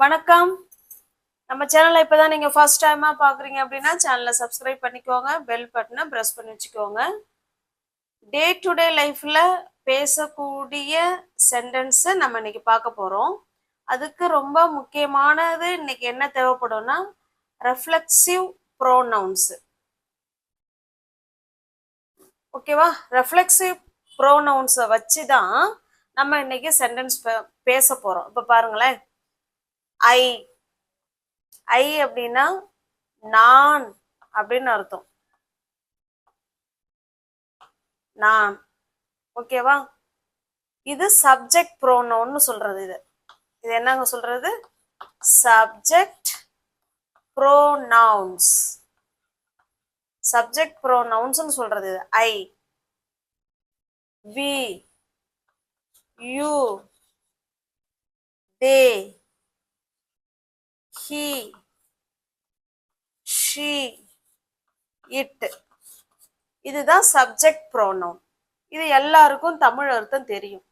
வணக்கம். நம்ம சேனலை இப்பதான் நீங்க ஃபர்ஸ்ட் டைமா பாக்குறீங்க அப்படின்னா சேனலை சப்ஸ்கிரைப் பண்ணிக்கோங்க, பெல் பட்டனை பிரஸ் பண்ணி வச்சுக்கோங்க. டே டு டே லைஃப்ல பேசக்கூடிய சென்டென்ஸ் நம்ம இன்னைக்கு பார்க்க போறோம். அதுக்கு ரொம்ப முக்கியமானது இன்னைக்கு என்ன தேவைப்படும்னா ரெஃப்ளெக்சிவ் ப்ரோனவுன்ஸ். ஓகேவா? ரெஃப்ளெக்சிவ் ப்ரோனவுன்ஸை வச்சு தான் நம்ம இன்னைக்கு சென்டென்ஸ் பேச போறோம். இப்ப பாருங்களேன், ஐ ஐ அப்படின்னா நான் அப்படின்னு அர்த்தம். நான். ஓகேவா? இது சப்ஜெக்ட் ப்ரோனவுன்னு சொல்றது. இது என்னங்க சொல்றது? Subject pronouns. சப்ஜெக்ட் ப்ரோனவுன்ஸ் சொல்றது. I, we, you, they, he, she, it. இதுதான் சப்ஜெக்ட் ப்ரோனவுன். இது எல்லாருக்கும் தமிழ் அர்த்தம் தெரியும்.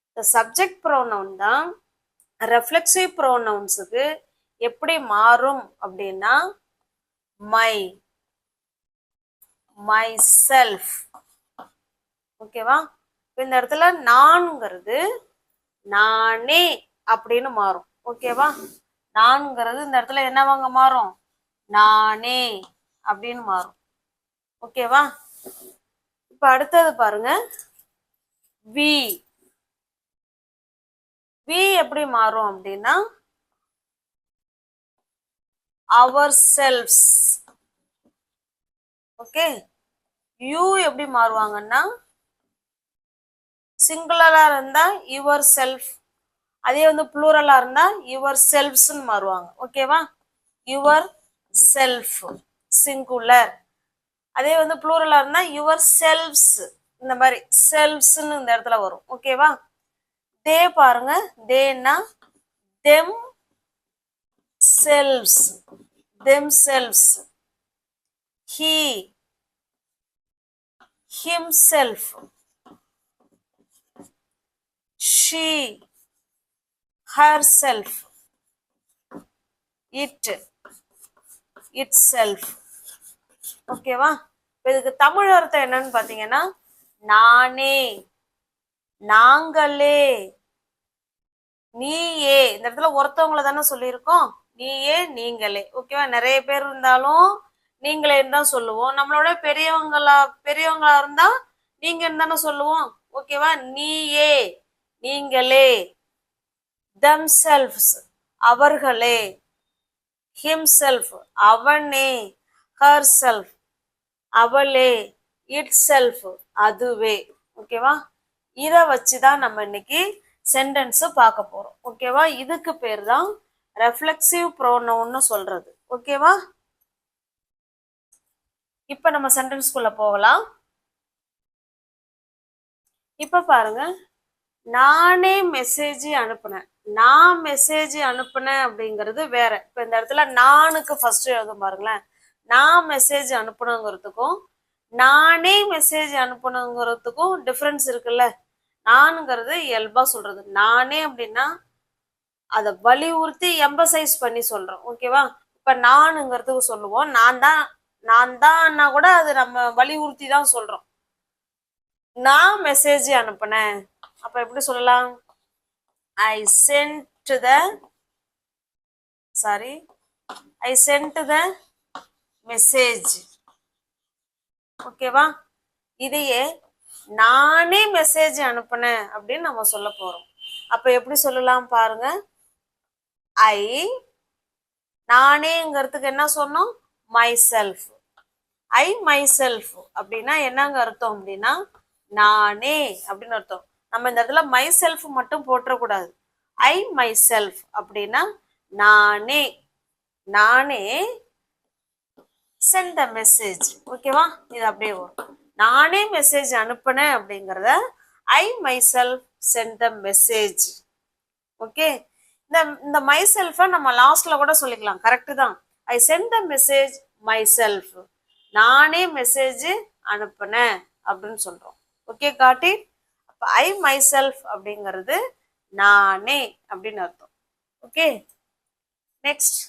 இந்த சப்ஜெக்ட் ப்ரோனவுன் தான் ரெஃப்ளெக்சிவ் ப்ரோனவுன்ஸுக்கு எப்படி மாறும் அப்படின்னா மை, மை செல்ஃப். ஓகேவா? இந்த இடத்துல நான்ங்கிறது நானே அப்படின்னு மாறும். ஓகேவா? நான்ங்கிறது இந்த இடத்துல என்னவாங்க மாறும்? நானே அப்படின்னு மாறும். ஓகேவா? இப்ப அடுத்தது பாருங்க, வி. வி எப்படி மாறும் அப்படின்னா அவர் செல்ஃப்ஸ். ஓகே. யூ எப்படி மாறுவாங்கன்னா சிங்குலரா இருந்தா யுவர் செல்ஃப், அதே ப்ளூரலா இருந்தா யுவர் செல்ஃப்ஸ்ன்னு மாறுவாங்க. ஓகேவா? யுவர் செல்ஃப் சிங்குலர், அதே ப்ளூரலா இருந்தா யுவர் செல்ஃப்ஸ். இந்த மாதிரி செல்ஃப்ஸ்ன்னு இந்த இடத்துல வரும். ஓகேவா? தே பாருங்க, தேன்னா themselves, themselves. He, himself. she, herself. it, itself. ஓகேவா? இதுக்கு தமிழ் அர்த்தம் என்னன்னு பாத்தீங்கன்னா நானே, நாங்களே, நீயே. இந்த இடத்துல ஒருத்தவங்களை தானே சொல்லியிருக்கோம், நீயே, நீங்களே. ஓகேவா? நிறைய பேர் இருந்தாலும் நீங்களே தான் சொல்லுவோம். நம்மளோட பெரியவங்களா இருந்தா நீங்க தானே சொல்லுவோம். ஓகேவா? நீயே, நீங்களே. themselves அவர்களே, himself அவனே, herself அவளே, itself அதுவே. ஓகேவா? இத வச்சுதான் நம்ம இன்னைக்கு சென்டென்ஸ் பார்க்க போறோம். ஓகேவா? இதுக்கு பேர் தான் ரெஃப்ளெக்சிவ் ப்ரோனவுன்னு சொல்றது. ஓகேவா? இப்ப நம்ம சென்டென்ஸ்குள்ள போகலாம். இப்ப பாருங்க, நானே மெசேஜ் அனுப்புனேன். நான் மெசேஜ் அனுப்புனேன் அப்படிங்கிறது வேற. இப்ப இந்த இடத்துல நானுக்கு ஃபர்ஸ்ட் எழுதும் பாருங்களேன். நான் மெசேஜ் அனுப்பணுங்கிறதுக்கும் நானே மெசேஜ் அனுப்பணுங்கிறதுக்கும் டிஃபரன்ஸ் இருக்குல்ல. நானுங்கிறது இயல்பா சொல்றது. நானே அப்படின்னா அதை வலியுறுத்தி எம்பசைஸ் பண்ணி சொல்றோம். ஓகேவா? இப்ப நானுங்கிறதுக்கு சொல்லுவோம் நான் தான் கூட அது நம்ம வலியுறுத்தி தான் சொல்றோம். நான் மெசேஜ் அனுப்புனேன். அப்ப எப்படி சொல்லலாம்? I sent the message. ஓகேவா? இதையே நானே மெசேஜ் அனுப்புனேன் அப்படின்னு நம்ம சொல்ல போறோம். அப்ப எப்படி சொல்லலாம் பாருங்க. ஐ, நானேங்கிறதுக்கு என்ன சொன்னோம்? My self. I my self அப்படின்னா என்னங்க அர்த்தம் அப்படின்னா நானே அப்படின்னு அர்த்தம். நம்ம இந்த இடத்துல மை செல்ஃப் மட்டும் போட்டுறக்கூடாது. ஐ மை செல்ஃப் அப்படின்னா நானே, நானே சென்ட் த மெசேஜ். ஓகேவா? இது அப்படியே வரும். நானே மெசேஜ் அனுப்புனேன் அப்படிங்கிறத I myself sent the message. Okay. இந்த மை செல்ஃபை நம்ம லாஸ்ட்ல கூட சொல்லிக்கலாம். கரெக்டு தான். I sent the message myself. நானே மெசேஜ் அனுப்புனேன் அப்படின்னு சொல்றோம். ஓகே, காட்டி. அப்ப ஐ மை செல்ஃப் அப்படிங்கிறது நானே அப்படின்னு அர்த்தம். ஓகே. நெக்ஸ்ட்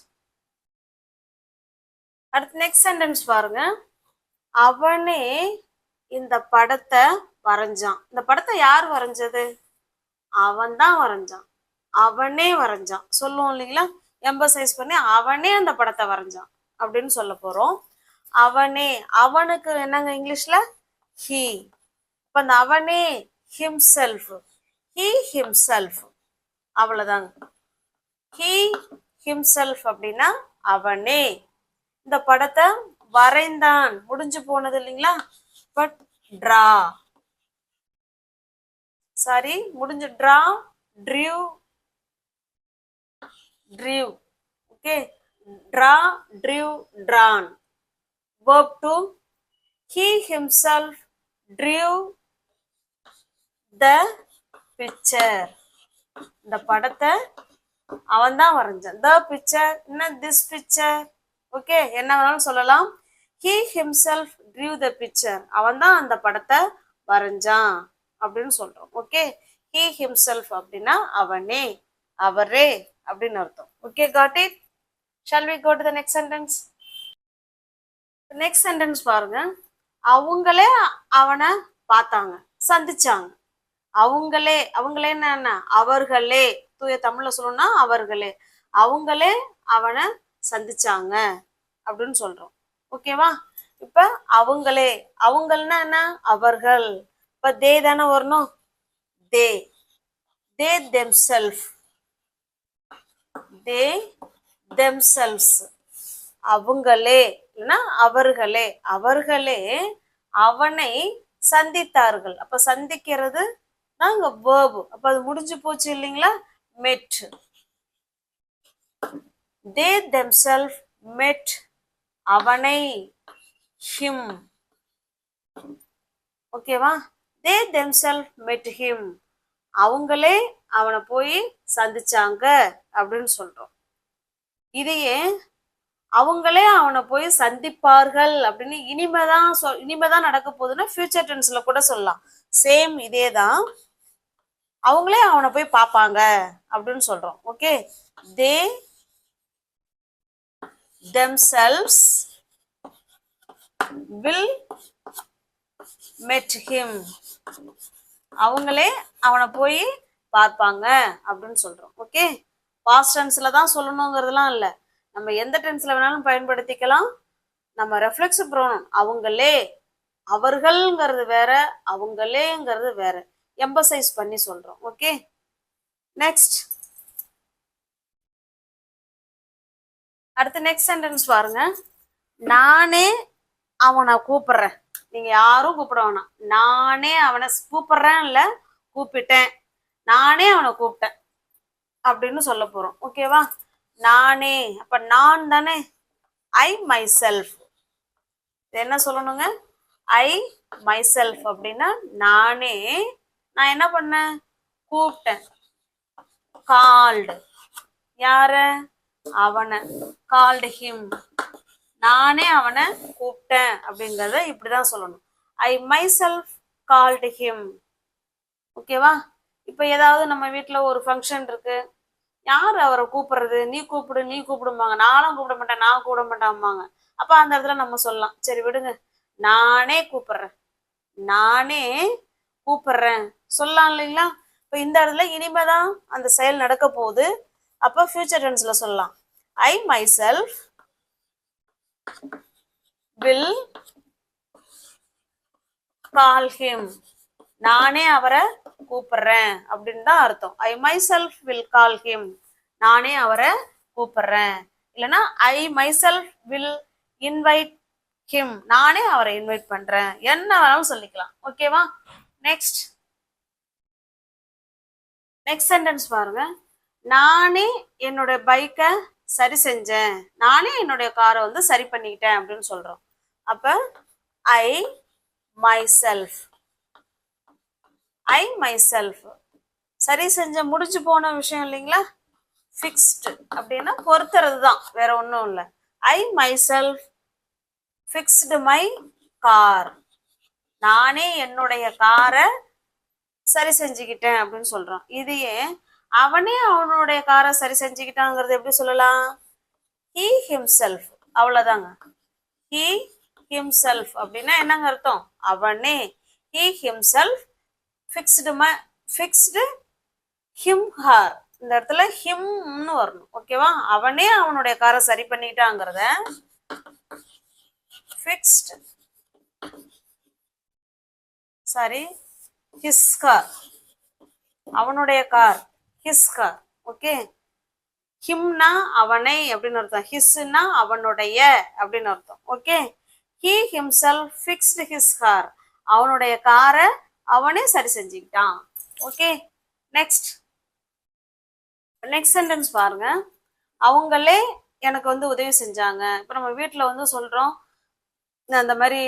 அடுத்து நெக்ஸ்ட் சென்டென்ஸ் பாருங்க. அவனே இந்த படத்தை வரைஞ்சான். இந்த படத்தை யார் வரைஞ்சது? அவன் தான் வரைஞ்சான். அவனே வரைஞ்சான் சொல்லுவோம் இல்லைங்களா? எம்பசைஸ் பண்ணி அவனே அந்த படத்தை வரைஞ்சான் அப்படின்னு சொல்ல போறோம். அவனே, அவனுக்கு என்னங்க இங்கிலீஷ்ல? ஹி. இப்ப அந்த அவனே ஹிம்செல்ஃப், ஹி ஹிம்செல்ஃப், அவ்வளவுதாங்க. ஹி ஹிம்செல்ஃப் அப்படின்னா அவனே இந்த படத்தை வரைந்தான். முடிஞ்சு போனது இல்லைங்களா? பட் டிரா, சாரி முடிஞ்சு draw, ட்ரியூ, ட்ரியூ. Okay, draw, ட்ரியூ, drone. verb 2. He himself drew the picture. இந்த படத்தை அவன் தான் வரைஞ்சான். the picture என்ன? this picture. ஓகே, என்ன வேணாலும் சொல்லலாம். he himself drew the picture. அவன் தான் அந்த படத்தை வரைஞ்சான் அப்படின்னு சொல்றோம். ஓகே, he himself அப்படின்னா அவனே, அவரே அப்படின்னு அர்த்தம். Okay, got it? Shall we go to the next sentence? Next sentence பாருங்க. அவங்களே அவனை பார்த்தாங்க, சந்திச்சாங்க. அவங்களே, அவங்களே என்ன? அவர்களே. தூய தமிழ்ல சொல்லணும்னா அவர்களே. அவங்களே அவனை சந்திச்சாங்க அப்படின்னு சொல்றோம். ஓகேவா? இப்ப அவங்களே, அவங்கள்னா என்ன? அவர்கள். இப்ப தே தானே வரணும். தே, தே themselves, தே themselves. அவங்களே இல்லைன்னா அவர்களே, அவர்களே அவனை சந்தித்தார்கள். அப்ப சந்திக்கிறது நாங்க verb. அப்ப அது முடிஞ்சு போச்சு இல்லைங்களா? met. they themselves met அவனை, him. ஓகேவா? they themselves met him. அவங்களே அவனை போய் சந்திச்சாங்க அப்படின்னு சொல்றோம். இதையே அவங்களே அவனை போய் சந்திப்பார்கள் அப்படின்னு இனிமேதான் நடக்க போகுதுன்னா ஃபியூச்சர் டென்ஸ்ல கூட சொல்லலாம். சேம் இதே தான். அவங்களே அவனை போய் பார்ப்பாங்க அப்படின்னு சொல்றோம். Okay, they themselves will met him. அவங்களே அவனை போய் பார்ப்பாங்க அப்படின்னு சொல்றோம். ஓகே, பாஸ்ட் டென்ஸ்ல தான் சொல்லணுங்கிறதுலாம் இல்லை. நம்ம எந்த டென்ஸ்ல வேணாலும் பயன்படுத்திக்கலாம். நம்ம ரெஃப்ளெக்சிவ் ப்ரோனவுன் அவங்களே, அவர்கள்ங்கிறது வேற, அவங்களேங்கிறது வேற. எம்பசைஸ் பண்ணி சொல்றோம். ஓகே, நெக்ஸ்ட் அடுத்து நெக்ஸ்ட் சென்டென்ஸ் பாருங்க. நானே அவனை கூப்பிடுறேன். நீங்க யாரும் கூப்பிட வேணாம். நானே அவனை கூப்பிடுறேன், இல்ல கூப்பிட்டேன். நானே அவனை கூப்பிட்டேன் அப்படின்னு சொல்ல போறோம். ஓகேவா? நானே, அப்ப நான் தானே. I my self. என்ன சொல்லணுங்க? ஐ மை செல்ஃப் அப்படின்னா நானே, நான் என்ன பண்ணேன்? கூப்பிட்டேன். கால்டு, யார? அவனை. Called him. நானே அவனை கூப்பிட்டேன் அப்படிங்கறத இப்படிதான் சொல்லணும். I my self called him. ஓகேவா? இப்ப ஏதாவது நம்ம வீட்டுல ஒரு ஃபங்க்ஷன் இருக்கு, யார் அவரை கூப்பிடுறது? நீ கூப்பிடு, நீ கூப்பிடும்பாங்க. நானும் கூப்பிட மாட்டேன், நான் கூப்பிட மாட்டேன்பாங்க. அப்ப அந்த இடத்துல நம்ம சொல்லலாம், சரி விடுங்க, நானே கூப்பிடுறேன், நானே கூப்பிடுறேன் சொல்லலாம் இல்லைங்களா? இப்ப இந்த இடத்துல இனிமேதான் அந்த செயல் நடக்க போகுது. அப்ப ஃபியூச்சர் டென்ஸ்ல சொல்லலாம். I my self will call him. நானே அவரை கூப்பிடுறேன் அப்படின்னு தான் அர்த்தம். I my self will call him. நானே அவரை கூப்பிடுறேன். இல்லைன்னா I my self will invite him. நானே அவரை இன்வைட் பண்றேன். என்ன வேணாலும் சொல்லிக்கலாம். ஓகேவா? நெக்ஸ்ட் சென்டென்ஸ் பாருங்க. நானே என்னோட பைக்கை சரி செஞ்சேன், நானே என்னுடைய காரை வந்து சரி பண்ணிக்கிட்டேன் அப்படின்னு சொல்றோம். அப்ப I my self, I my self சரி செஞ்ச முடிஞ்சு போன விஷயம் இல்லைங்களா? ஃபிக்ஸ்டு அப்படின்னா பொறுத்துறது தான், வேற ஒன்றும் இல்லை. I my self fixed my car. நானே என்னுடைய காரை சரி செஞ்சுக்கிட்டேன் அப்படின்னு சொல்றான். இதையே அவனே அவனுடைய காரை சரி செஞ்சுக்கிட்டாங்கிறது எப்படி சொல்லலாம்? he himself அவ்வளவுதாங்க. he himself அப்படின்னா என்னங்க அர்த்தம்? அவனே. he himself fixed him her. இந்த இடத்துல himன்னு வரணும். ஓகேவா? அவனே அவனுடைய காரை சரி பண்ணிட்டாங்கிறத fixed his car. அவனுடைய கார் his car. ஓகே, ஹிம்னா அவனை அப்படின்னு அர்த்தம், ஹிஸ்னா அவனுடைய அப்படின்னு அர்த்தம். Okay, he himself fixed his car. அவனுடைய காரை அவனே சரி செஞ்சுக்கிட்டான். ஓகே, நெக்ஸ்ட் சென்டென்ஸ் பாருங்க. அவங்களே எனக்கு வந்து உதவி செஞ்சாங்க. இப்போ நம்ம வீட்டில் வந்து சொல்றோம், நான் அந்த மாதிரி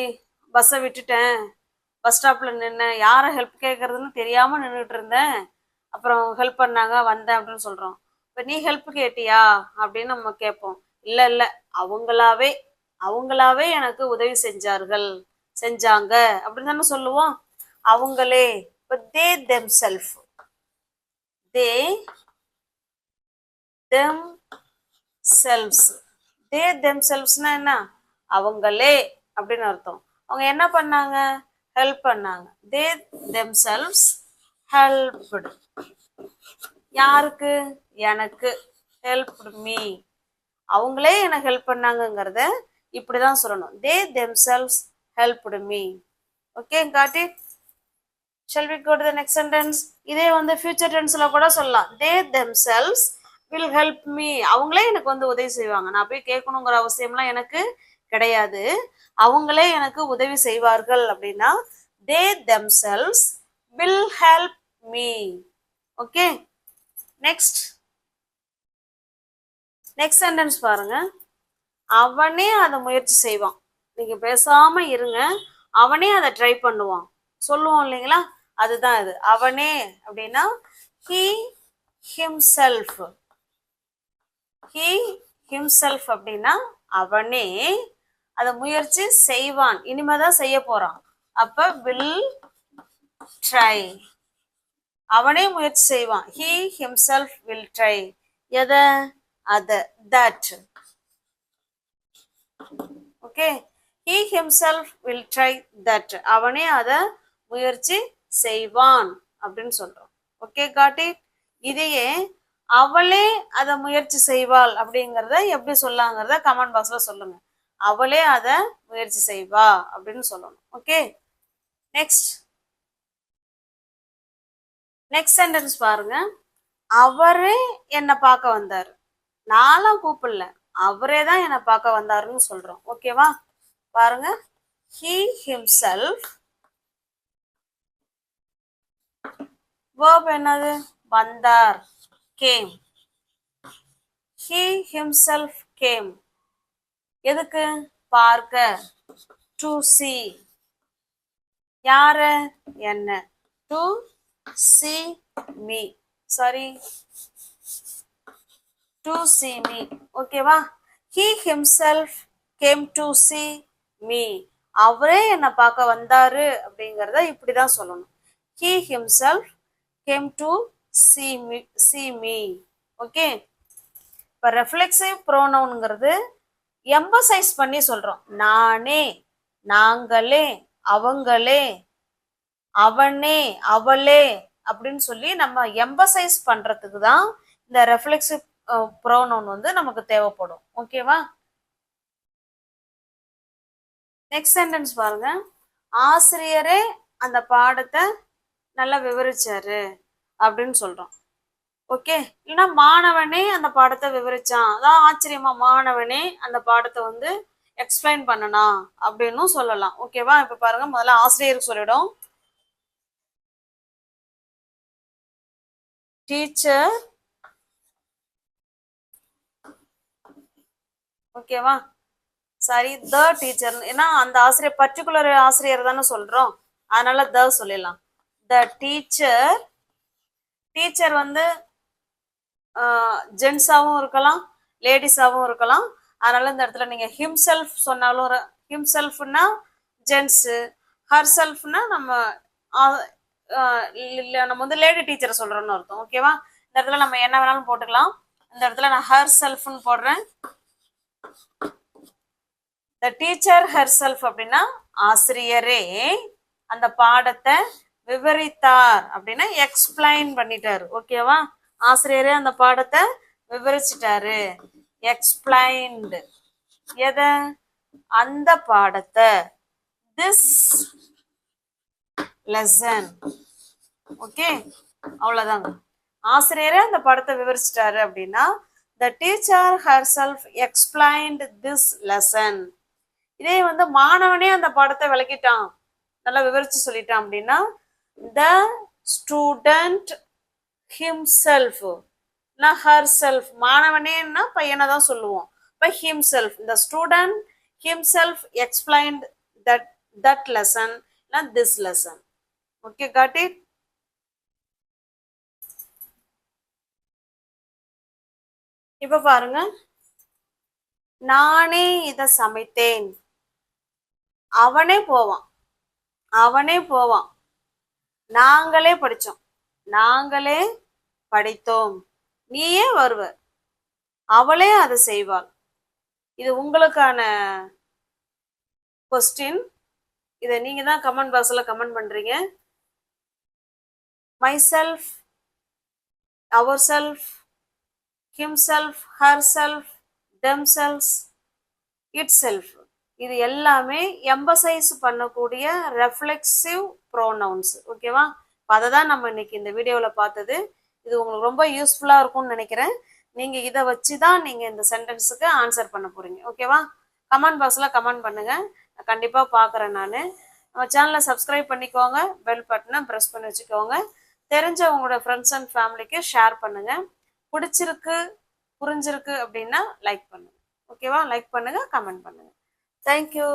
பஸ்ஸை விட்டுட்டேன், பஸ் ஸ்டாப்ல நின்னேன், யாரை ஹெல்ப் கேட்கறதுன்னு தெரியாம நின்றுட்டு இருந்தேன், அப்புறம் ஹெல்ப் பண்ணாங்க வந்தேன் அப்படின்னு சொல்றோம். இப்ப நீ ஹெல்ப் கேட்டியா அப்படின்னு நம்ம கேட்போம். இல்ல இல்ல, அவங்களாவே எனக்கு உதவி செஞ்சாங்க அப்படின்னு தானே சொல்லுவோம். அவங்களே. இப்ப தே தெம்செல்ஃப் தெம்செல்வ்ஸ்னா என்ன? அவங்களே அப்படின்னு அர்த்தம். அவங்க என்ன பண்ணாங்க? ஹெல்ப் பண்ணாங்க. They themselves helped. யாருக்கு? எனக்கு. Helped me. அவங்களே எனக்கு ஹெல்ப் பண்ணாங்கங்கிறத இப்படிதான் சொல்லணும். They themselves helped me. Okay, got it? Shall we go to the next sentence? இதே வந்து ஃபியூச்சர் டென்ஸ்ல கூட சொல்லலாம். they themselves will help me. அவங்களே எனக்கு வந்து உதவி செய்வாங்க. நான் போய் கேட்கணுங்கிற அவசியம்லாம் எனக்கு கிடையாது. அவங்களே எனக்கு உதவி செய்வார்கள் அப்படின்னா they themselves will help me. Okay, next sentence பாருங்க. அவனே அதை முயற்சி செய்வான். நீங்க பேசாம இருங்க, அவனே அதை ட்ரை பண்ணுவான் சொல்லுவோம் இல்லைங்களா? அதுதான் இது. அவனே அப்படின்னா he himself அப்படின்னா அவனே அதை முயற்சி செய்வான். இனிமேதான் செய்ய போறான். அப்ப will try. அவனே முயற்சி செய்வான். he himself will try. எதை? that. Okay, he himself will try that. அவனே அதை முயற்சி செய்வான் அப்படின்னு சொல்றோம். Okay, got it? இதையே அவளே அதை முயற்சி செய்வாள் அப்படிங்கறத எப்படி சொல்லாங்கிறத கமெண்ட் பாக்ஸ்ல சொல்லுங்க. அவளே அதை முயற்சி செய்வா அப்படின்னு சொல்லணும். ஓகே, நெக்ஸ்ட் சென்டென்ஸ் பாருங்க. அவரே என்னை பார்க்க வந்தாரு. நான்லாம் கூப்பிடல, அவரே தான் என்னை பார்க்க வந்தாருன்னு சொல்றோம். ஓகேவா? பாருங்க, he himself verb என்னது? வந்தார், came. he himself came. எதுக்கு? பார்க்க, to see. யாரு? என்ன. to see me. to see me. ஓகேவா? he himself came to see me. அவரே என்னை பார்க்க வந்தாரு அப்படிங்கறத இப்படிதான் சொல்லணும். he himself came to see me. Okay, இப்ப ரெஃப்ளெக்சிவ் ப்ரோனவுன்ங்கிறது எம்பசைஸ் பண்ணி சொல்றோம். நானே, நாங்களே, அவங்களே, அவனே, அவளே அப்படின்னு சொல்லி நம்ம எம்பசைஸ் பண்றதுக்கு தான் இந்த ரெஃப்ளெக்சிவ் ப்ரோனவுன் வந்து நமக்கு தேவைப்படும். ஓகேவா? நெக்ஸ்ட் சென்டென்ஸ் பாருங்க. ஆசிரியரே அந்த பாடத்தை நல்லா விவரிச்சாரு அப்படின்னு சொல்றோம். ஓகே, இல்லைன்னா மாணவனே அந்த பாடத்தை விவரிச்சான். அதான் ஆச்சரியமா, மாணவனே அந்த பாடத்தை வந்து எக்ஸ்பிளைன் பண்ணனா அப்படின்னு சொல்லலாம். ஓகேவா? இப்ப பாருங்க, முதல்ல ஆசிரியருக்கு சொல்லிடும். டீச்சர். ஓகேவா? Sorry, the teacher. ஏன்னா அந்த ஆசிரியர் பர்டிகுலர் ஆசிரியர் தானே சொல்றோம், அதனால த சொல்லிடலாம். த டீச்சர் வந்து ஜென்ஸாவும் இருக்கலாம், லேடிஸாவும் இருக்கலாம். அதனால இந்த இடத்துல நீங்க ஹிம்செல்ஃப் சொன்னாலும், ஹிம்செல்ஃப்னா ஜென்ஸ், ஹர் செல்ஃப்னா நம்ம வந்து லேடி டீச்சரை சொல்றோம்னு அர்த்தம். ஓகேவா? இந்த இடத்துல நம்ம என்ன வேணாலும் போட்டுக்கலாம். இந்த இடத்துல நான் ஹர் செல்ஃப்னு போடுறேன். the teacher herself அப்படின்னா ஆசிரியரே அந்த பாடத்தை விவரித்தார் அப்படின்னா எக்ஸ்பிளைன் பண்ணிட்டாரு. ஓகேவா? ஆசிரியரே அந்த பாடத்தை விவரிச்சிட்டாரு. எக்ஸ்பிளைன்டு எத? அந்த பாடத்தை. This lesson. ஓகே, அவ்வளவுதாங்க. ஆசிரியரே அந்த படத்தை விவரிச்சிட்டாரு அப்படின்னா the teacher herself explained this lesson. இதே வந்து மாணவனே அந்த படத்தை விளக்கிட்டான், நல்லா விவரிச்சு சொல்லிட்டான் அப்படின்னா the student himself, herself. மாணவனேன்னா பையனை தான் சொல்லுவோம். by himself, the student himself explained that lesson, this lesson. Okay, got it? இப்ப பாருங்க, நானே இத சமைத்தேன். அவனே போவான், அவனே போவான். நாங்களே படிச்சோம், நாங்களே படித்தோம். நீயே வருவ, அவளே அதை செய்வாள். இது உங்களுக்கான கொஸ்டின். இதை நீங்க தான் கமெண்ட் பாக்ஸ்ல கமெண்ட் பண்றீங்க. Myself, ourself, himself, herself, themselves, itself. இது எல்லாமே எம்பசைஸ் பண்ணக்கூடிய ரெஃப்ளெக்சிவ் ப்ரோனவுன்ஸ். ஓகேவா? அதை தான் நம்ம இன்னைக்கு இந்த வீடியோவில் பார்த்தது. இது உங்களுக்கு ரொம்ப யூஸ்ஃபுல்லாக இருக்கும்னு நினைக்கிறேன். நீங்கள் இதை வச்சு தான் நீங்கள் இந்த சென்டென்ஸுக்கு ஆன்சர் பண்ண போகிறீங்க. ஓகேவா? கமெண்ட் பாக்ஸில் கமெண்ட் பண்ணுங்கள், நான் கண்டிப்பாக பார்க்குறேன். நான் நம்ம சேனலை சப்ஸ்கிரைப் பண்ணிக்கோங்க, பெல் பட்டனை ப்ரெஸ் பண்ணி வச்சுக்கோங்க. தெரிஞ்ச உங்களோட ஃப்ரெண்ட்ஸ் அண்ட் ஃபேமிலிக்கு ஷேர் பண்ணுங்கள். பிடிச்சிருக்கு, புரிஞ்சிருக்கு அப்படின்னா லைக் பண்ணுங்க. ஓகேவா? லைக் பண்ணுங்க, கமெண்ட் பண்ணுங்க. தேங்க்யூ.